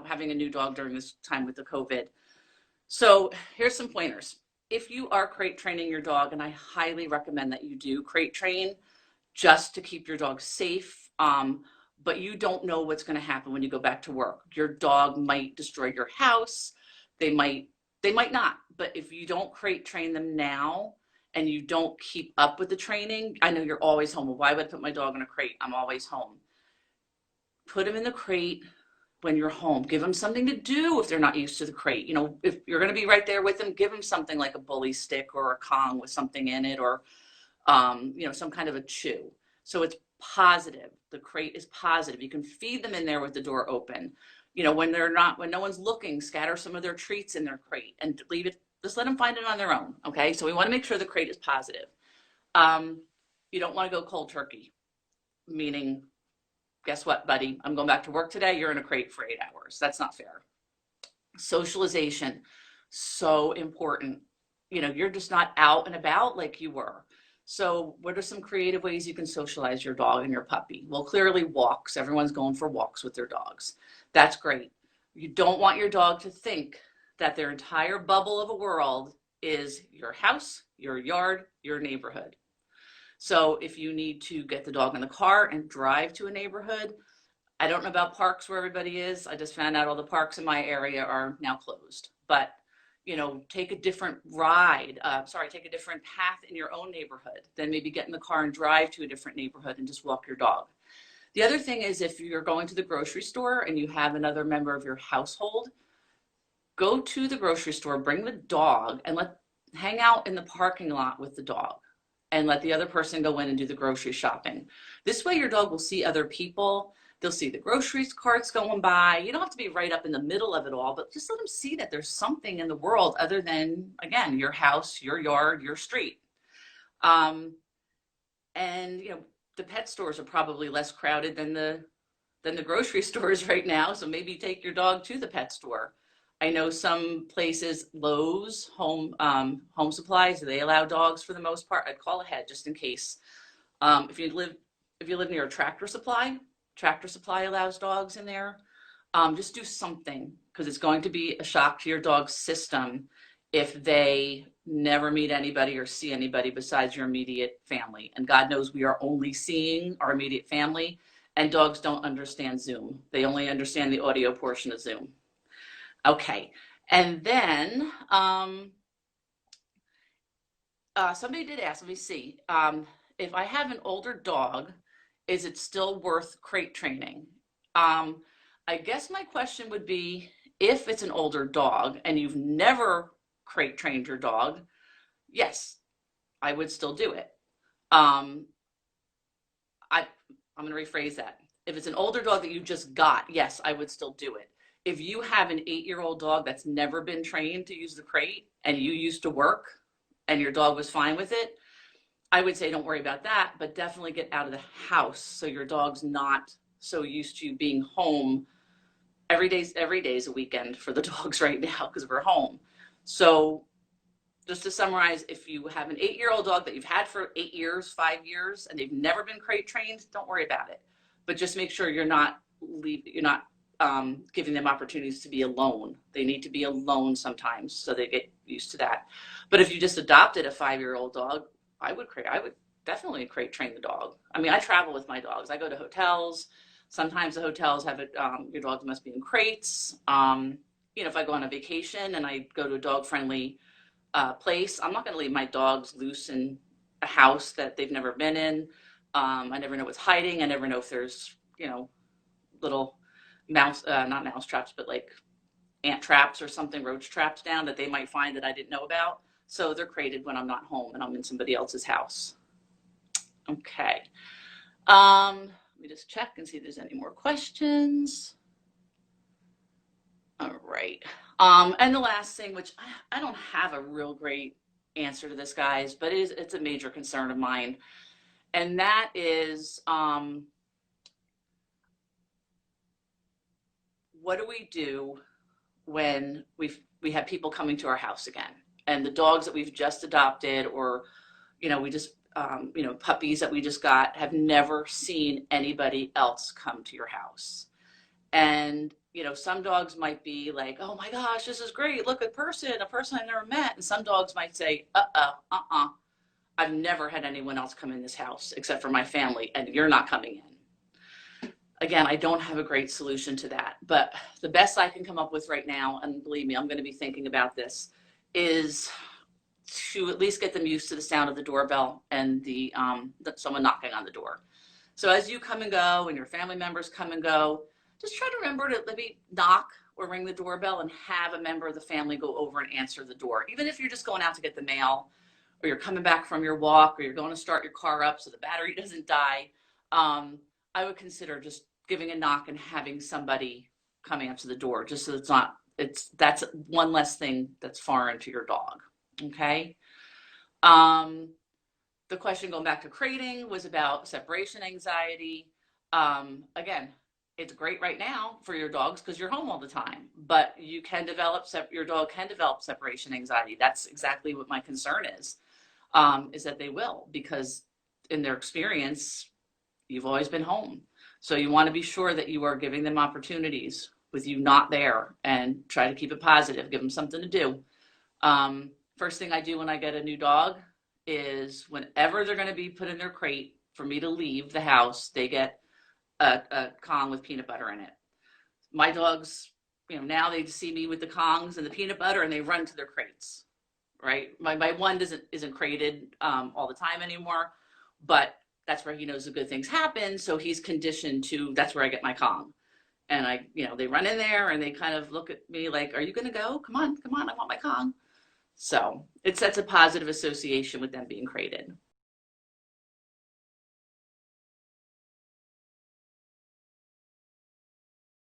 having a new dog during this time with the COVID. So here's some pointers. If you are crate training your dog, and I highly recommend that you do crate train just to keep your dog safe, but you don't know what's going to happen when you go back to work. Your dog might destroy your house. They might not. But if you don't crate train them now and you don't keep up with the training, I know you're always home. Well, why would I put my dog in a crate? I'm always home. Put them in the crate when you're home. Give them something to do if they're not used to the crate. If you're going to be right there with them, give them something like a bully stick or a Kong with something in it, or some kind of a chew. So it's positive. The crate is positive. You can feed them in there with the door open. When no one's looking, scatter some of their treats in their crate and leave it, just let them find it on their own. Okay. So we want to make sure the crate is positive. You don't want to go cold turkey, meaning, guess what, buddy? I'm going back to work today. You're in a crate for 8 hours. That's not fair. Socialization, so important. You're just not out and about like you were. So what are some creative ways you can socialize your dog and your puppy? Well, clearly walks. Everyone's going for walks with their dogs. That's great. You don't want your dog to think that their entire bubble of a world is your house, your yard, your neighborhood. So if you need to get the dog in the car and drive to a neighborhood, I don't know about parks where everybody is. I just found out all the parks in my area are now closed. But take a different take a different path in your own neighborhood. Then maybe get in the car and drive to a different neighborhood and just walk your dog. The other thing is, if you're going to the grocery store and you have another member of your household, go to the grocery store, bring the dog, and hang out in the parking lot with the dog and let the other person go in and do the grocery shopping. This way your dog will see other people. They'll see the groceries carts going by. You don't have to be right up in the middle of it all, but just let them see that there's something in the world other than, again, your house, your yard, your street. And the pet stores are probably less crowded than the grocery stores right now. So maybe take your dog to the pet store. I know some places, Lowe's, Home Supplies, they allow dogs for the most part. I'd call ahead just in case. If you live near a Tractor Supply allows dogs in there. Just do something, because it's going to be a shock to your dog's system if they never meet anybody or see anybody besides your immediate family. And God knows we are only seeing our immediate family, and dogs don't understand Zoom. They only understand the audio portion of Zoom. Okay. And then somebody did ask, let me see, if I have an older dog, is it still worth crate training? I guess my question would be, if it's an older dog and you've never crate trained your dog, yes, I would still do it. I'm going to rephrase that. If it's an older dog that you just got, yes, I would still do it. If you have an 8-year-old dog that's never been trained to use the crate and you used to work and your dog was fine with it, I would say don't worry about that, but definitely get out of the house so your dog's not so used to being home. Every day is a weekend for the dogs right now because we're home. So just to summarize, if you have an 8-year-old dog that you've had for 8 years, 5 years, and they've never been crate trained, don't worry about it. But just make sure you're not giving them opportunities to be alone. They need to be alone sometimes so they get used to that. But if you just adopted a 5-year-old dog, I would definitely crate train the dog. I mean, I travel with my dogs. I go to hotels. Sometimes the hotels have it, your dogs must be in crates. If I go on a vacation and I go to a dog-friendly place, I'm not going to leave my dogs loose in a house that they've never been in. I never know what's hiding. I never know if there's, little not mouse traps, but like ant traps or something, roach traps down that they might find that I didn't know about. So they're crated when I'm not home and I'm in somebody else's house. Okay. Let me just check and see if there's any more questions. All right. And the last thing, which I don't have a real great answer to this, guys, but it's a major concern of mine. And that is, what do we do when we have people coming to our house again, and the dogs that we've just adopted, or we just puppies that we just got, have never seen anybody else come to your house? And some dogs might be like, oh my gosh, this is great. Look, a person I never met. And some dogs might say, I've never had anyone else come in this house except for my family, and you're not coming in. Again, I don't have a great solution to that, but the best I can come up with right now, and believe me, I'm going to be thinking about this, is to at least get them used to the sound of the doorbell and someone knocking on the door. So as you come and go and your family members come and go, just try to remember to maybe knock or ring the doorbell and have a member of the family go over and answer the door. Even if you're just going out to get the mail, or you're coming back from your walk, or you're going to start your car up so the battery doesn't die, I would consider just giving a knock and having somebody come answer the door, just so that's one less thing that's foreign to your dog. Okay. The question, going back to crating, was about separation anxiety. Again, it's great right now for your dogs because you're home all the time, but your dog can develop separation anxiety. That's exactly what my concern is that they will, because in their experience, you've always been home. So you want to be sure that you are giving them opportunities with you not there, and try to keep it positive, give them something to do. First thing I do when I get a new dog is, whenever they're going to be put in their crate for me to leave the house, they get a Kong with peanut butter in it. My dogs, now they see me with the Kongs and the peanut butter and they run to their crates, right? My one isn't crated all the time anymore, but that's where he knows the good things happen. So he's conditioned to, that's where I get my Kong. And they run in there and they kind of look at me like, are you going to go? Come on, I want my Kong. So it sets a positive association with them being crated.